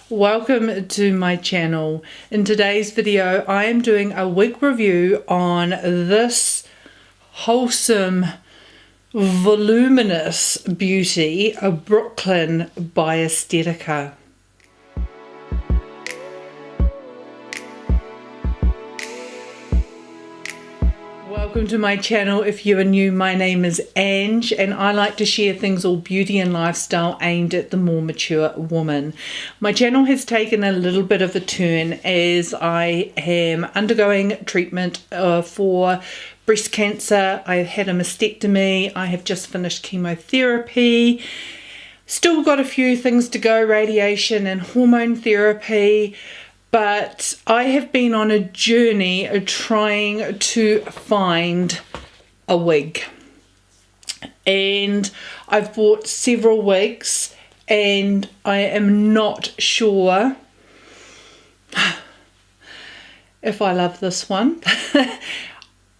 Welcome to my channel. In today's video I am doing a wig review on this wholesome, voluminous beauty, a Brooklyn by Estetica. Welcome to my channel. If you are new, my name is Ange and I like to share things all beauty and lifestyle aimed at the more mature woman. My channel has taken a little bit of a turn as I am undergoing treatment for breast cancer. I've had a mastectomy. I have just finished chemotherapy. Still got a few things to go, radiation and hormone therapy. But I have been on a journey of trying to find a wig. And I've bought several wigs and I am not sure if I love this one.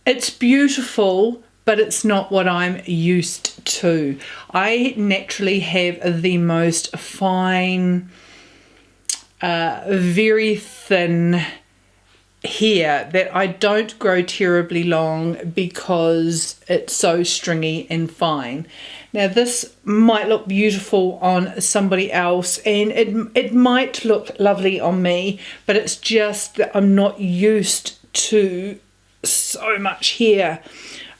It's beautiful, but it's not what I'm used to. I naturally have the most fine, very thin hair that I don't grow terribly long because it's so stringy and fine. Now this might look beautiful on somebody else and it might look lovely on me, but it's just that I'm not used to so much hair.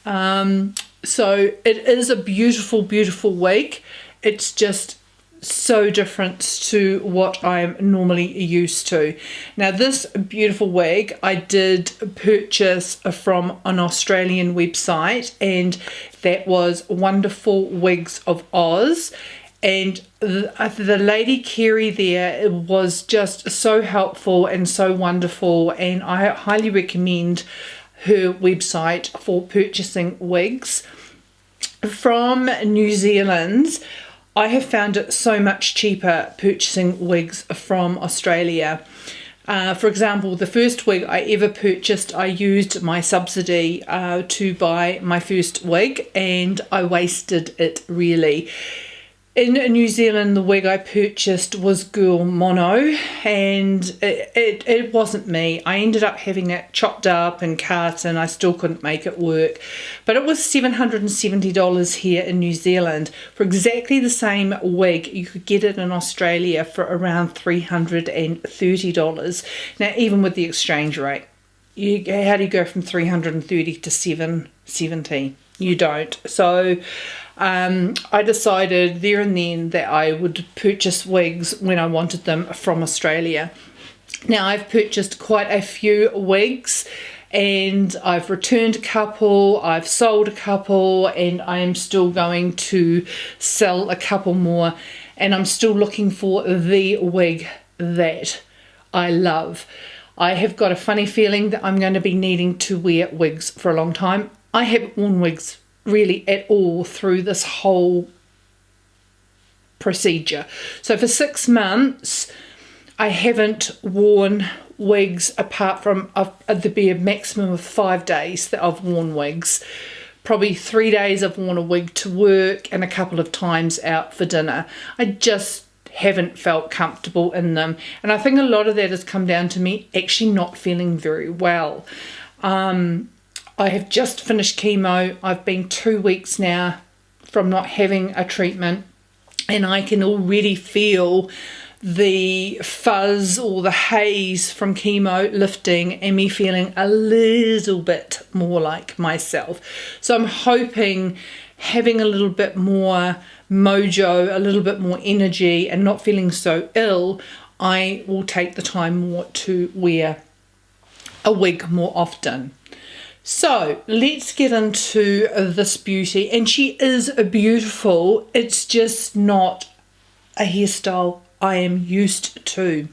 So it is a beautiful wig. It's just so different to what I'm normally used to. Now this beautiful wig I did purchase from an Australian website, and that was Wonderful Wigs of Oz, and the lady Kerry there was just so helpful and so wonderful, and I highly recommend her website for purchasing wigs. From New Zealand I have found it so much cheaper purchasing wigs from Australia. For example, the first wig I ever purchased, I used my subsidy to buy my first wig and I wasted it really. In New Zealand, the wig I purchased was girl mono and it wasn't me. I ended up having it chopped up and cut and I still couldn't make it work. But it was $770 here in New Zealand. For exactly the same wig, you could get it in Australia for around $330. Now, even with the exchange rate, how do you go from 330 to 770? You don't. So I decided there and then that I would purchase wigs when I wanted them from Australia. Now I've purchased quite a few wigs and I've returned a couple, I've sold a couple, and I am still going to sell a couple more, and I'm still looking for the wig that I love. I have got a funny feeling that I'm going to be needing to wear wigs for a long time. I haven't worn wigs really at all through this whole procedure. So for 6 months I haven't worn wigs apart from the bare maximum of 5 days that I've worn wigs. Probably 3 days I've worn a wig to work and a couple of times out for dinner. I just haven't felt comfortable in them, and I think a lot of that has come down to me actually not feeling very well. I have just finished chemo. I've been 2 weeks now from not having a treatment, and I can already feel the fuzz or the haze from chemo lifting and me feeling a little bit more like myself. So I'm hoping having a little bit more mojo, a little bit more energy and not feeling so ill, I will take the time more to wear a wig more often. So let's get into this beauty, and she is beautiful. It's just not a hairstyle I am used to.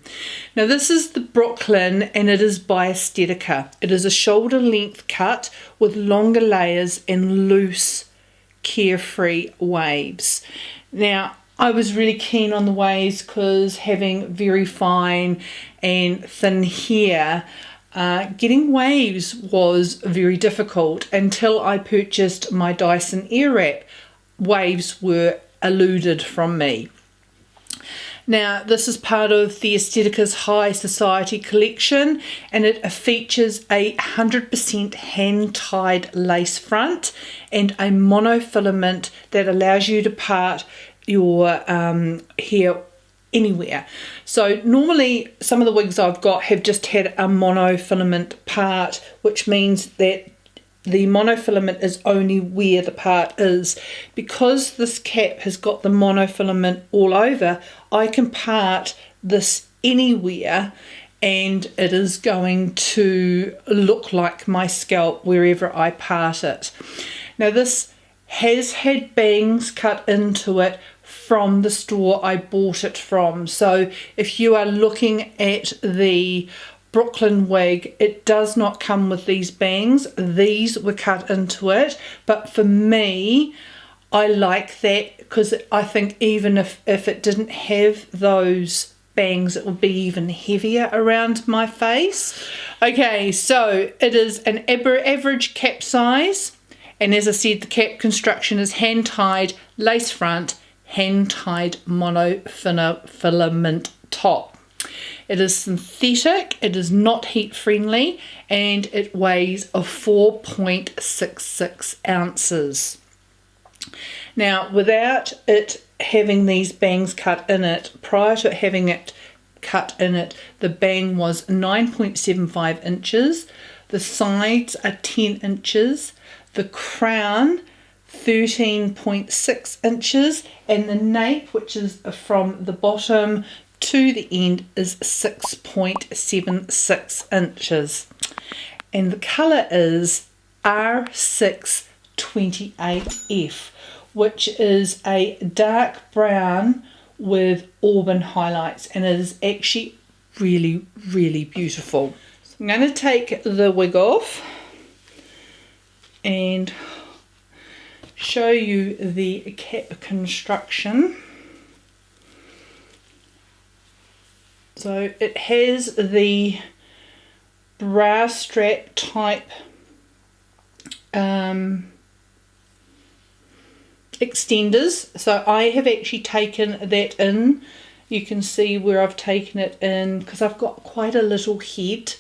Now this is the Brooklyn and it is by Estetica. It is a shoulder length cut with longer layers and loose carefree waves. Now I was really keen on the waves because having very fine and thin hair, getting waves was very difficult until I purchased my Dyson Airwrap. Waves were eluded from me. Now, this is part of the Estetica's High Society collection, and it features a 100% hand-tied lace front and a monofilament that allows you to part your hair anywhere. So normally some of the wigs I've got have just had a monofilament part, which means that the monofilament is only where the part is. Because this cap has got the monofilament all over, I can part this anywhere and it is going to look like my scalp wherever I part it. Now this has had bangs cut into it from the store I bought it from. So if you are looking at the Brooklyn wig, it does not come with these bangs. These were cut into it, but for me, I like that because I think even if it didn't have those bangs, it would be even heavier around my face. Okay, so it is an average cap size, and as I said, the cap construction is hand-tied, lace front, hand-tied monofilament top. It is synthetic, it is not heat friendly, and it weighs 4.66 ounces. Now, without it having these bangs cut in it, prior to having it cut in it, the bang was 9.75 inches, the sides are 10 inches, the crown 13.6 inches, and the nape, which is from the bottom to the end, is 6.76 inches, and the colour is R628F, which is a dark brown with auburn highlights, and it is actually really, really beautiful. So I'm going to take the wig off and show you the cap construction. So it has the bra strap type extenders. So I have actually taken that in. You can see where I've taken it in because I've got quite a little head,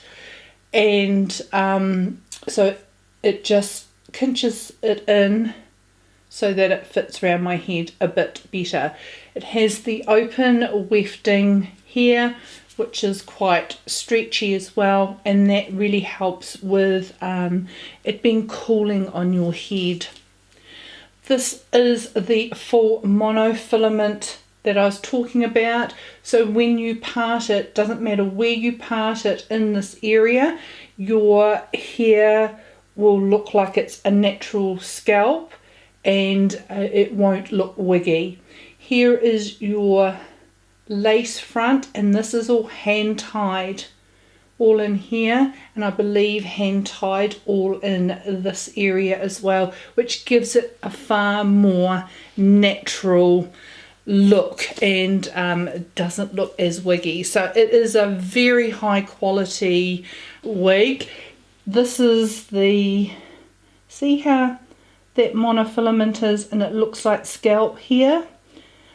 and so it just cinches it in so that it fits around my head a bit better. It has the open wefting here, which is quite stretchy as well, and that really helps with it being cooling on your head. This is the full monofilament that I was talking about. So when you part it, doesn't matter where you part it in this area, your hair will look like it's a natural scalp, and it won't look wiggy. Here is your lace front, and this is all hand tied all in here, and I believe hand tied all in this area as well, which gives it a far more natural look and doesn't look as wiggy. So it is a very high quality wig. This is the, see how that monofilament is, and it looks like scalp here.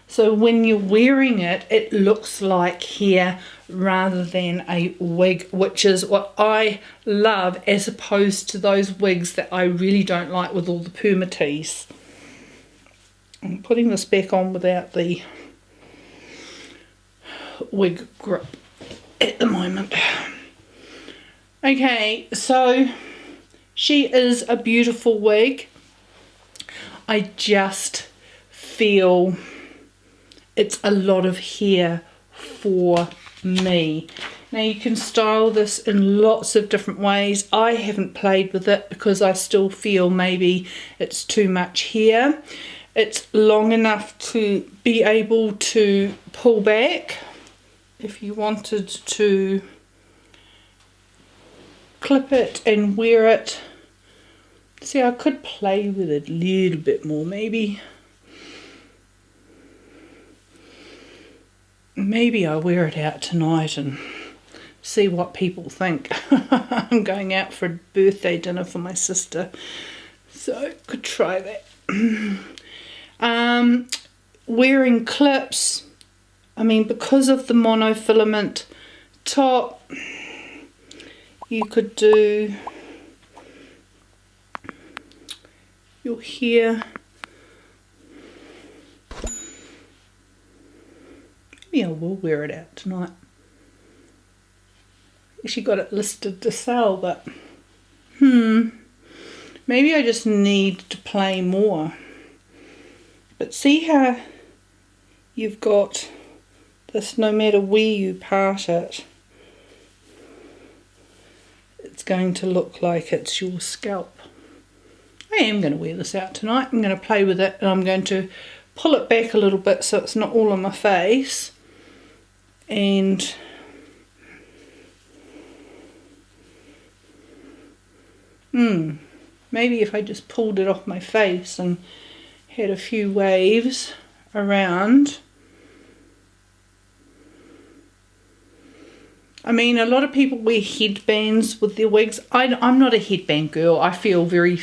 So when you're wearing it, it looks like hair rather than a wig, which is what I love, as opposed to those wigs that I really don't like with all the permatease. I'm putting this back on without the wig grip at the moment. Okay, so she is a beautiful wig. I just feel it's a lot of hair for me. Now you can style this in lots of different ways. I haven't played with it because I still feel maybe it's too much hair. It's long enough to be able to pull back if you wanted to clip it and wear it. See, I could play with it a little bit more maybe. Maybe I'll wear it out tonight and see what people think. I'm going out for a birthday dinner for my sister, so could try that. Wearing clips, I mean, because of the monofilament top, you could do your hair. Maybe I will wear it out tonight. She got it listed to sell, but maybe I just need to play more. But see how you've got this, no matter where you part it, it's going to look like it's your scalp. I am going to wear this out tonight. I'm going to play with it, and I'm going to pull it back a little bit so it's not all on my face. And maybe if I just pulled it off my face and had a few waves around. I mean, a lot of people wear headbands with their wigs. I'm not a headband girl. I feel very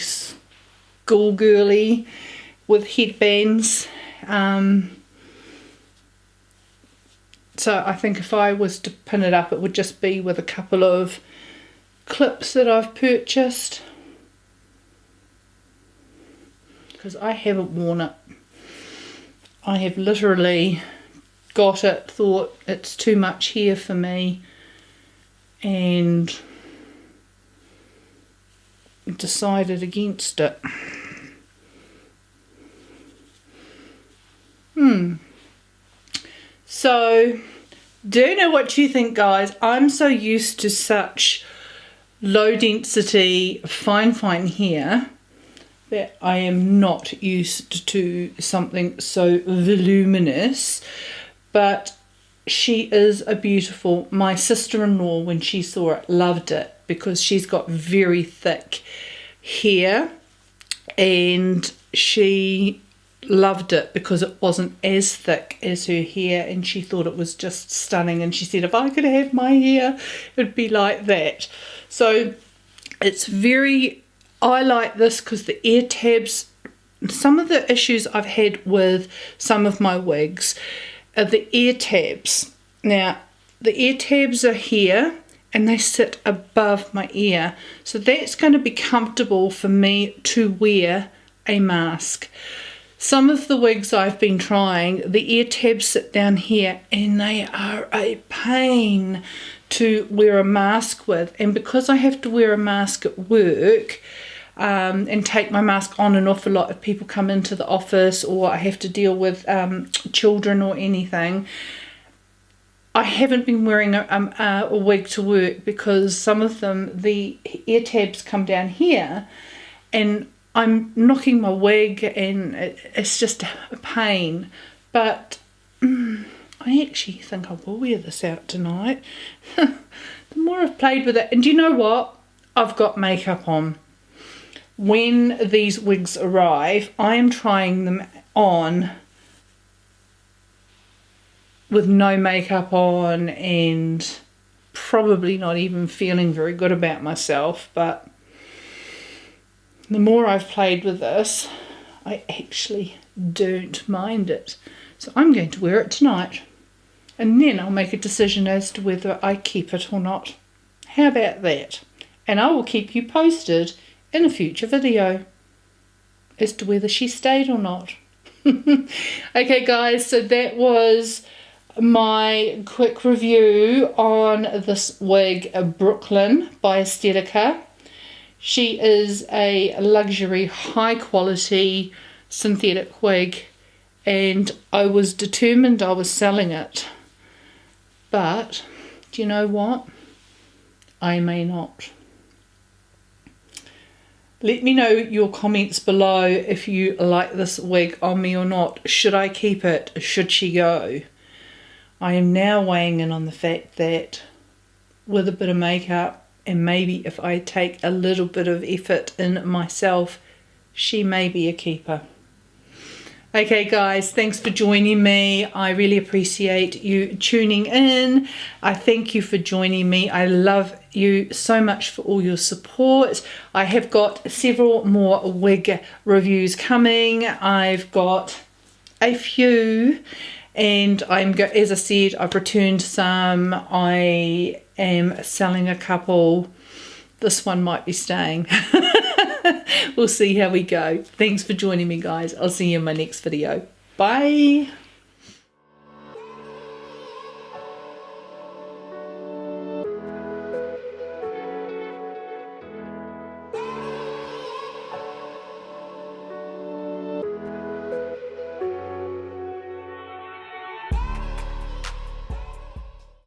schoolgirly with headbands. So I think if I was to pin it up, it would just be with a couple of clips that I've purchased. Because I haven't worn it. I have literally got it, thought it's too much hair for me, and decided against it. So, do know what you think, guys. I'm so used to such low density, fine hair that I am not used to something so voluminous. But she is a beautiful, my sister-in-law, when she saw it, loved it, because she's got very thick hair, and she loved it because it wasn't as thick as her hair, and she thought it was just stunning, and she said if I could have my hair it'd be like that. So it's very, I like this because the ear tabs, some of the issues I've had with some of my wigs are the ear tabs. Now the ear tabs are here and they sit above my ear, so that's going to be comfortable for me to wear a mask. Some of the wigs I've been trying, the ear tabs sit down here and they are a pain to wear a mask with. And because I have to wear a mask at work and take my mask on and off a lot if people come into the office, or I have to deal with children or anything, I haven't been wearing a wig to work because some of them, the ear tabs come down here and I'm knocking my wig and it's just a pain. But I actually think I will wear this out tonight. The more I've played with it, and do you know what? I've got makeup on. When these wigs arrive, I am trying them on with no makeup on and probably not even feeling very good about myself, but the more I've played with this, I actually don't mind it. So I'm going to wear it tonight, and then I'll make a decision as to whether I keep it or not. How about that? And I will keep you posted in a future video as to whether she stayed or not. Okay guys, so that was my quick review on this wig, Brooklyn by Estetica. She is a luxury, high quality synthetic wig, and I was determined I was selling it. But do you know what? I may not. Let me know your comments below if you like this wig on me or not. Should I keep it? Should she go? I am now weighing in on the fact that with a bit of makeup, and maybe if I take a little bit of effort in myself, she may be a keeper. Okay guys, thanks for joining me. I really appreciate you tuning in. I thank you for joining me. I love you so much for all your support. I have got several more wig reviews coming. I've got a few, And as I said, I've returned some. I am selling a couple. This one might be staying. We'll see how we go. Thanks for joining me, guys. I'll see you in my next video. Bye.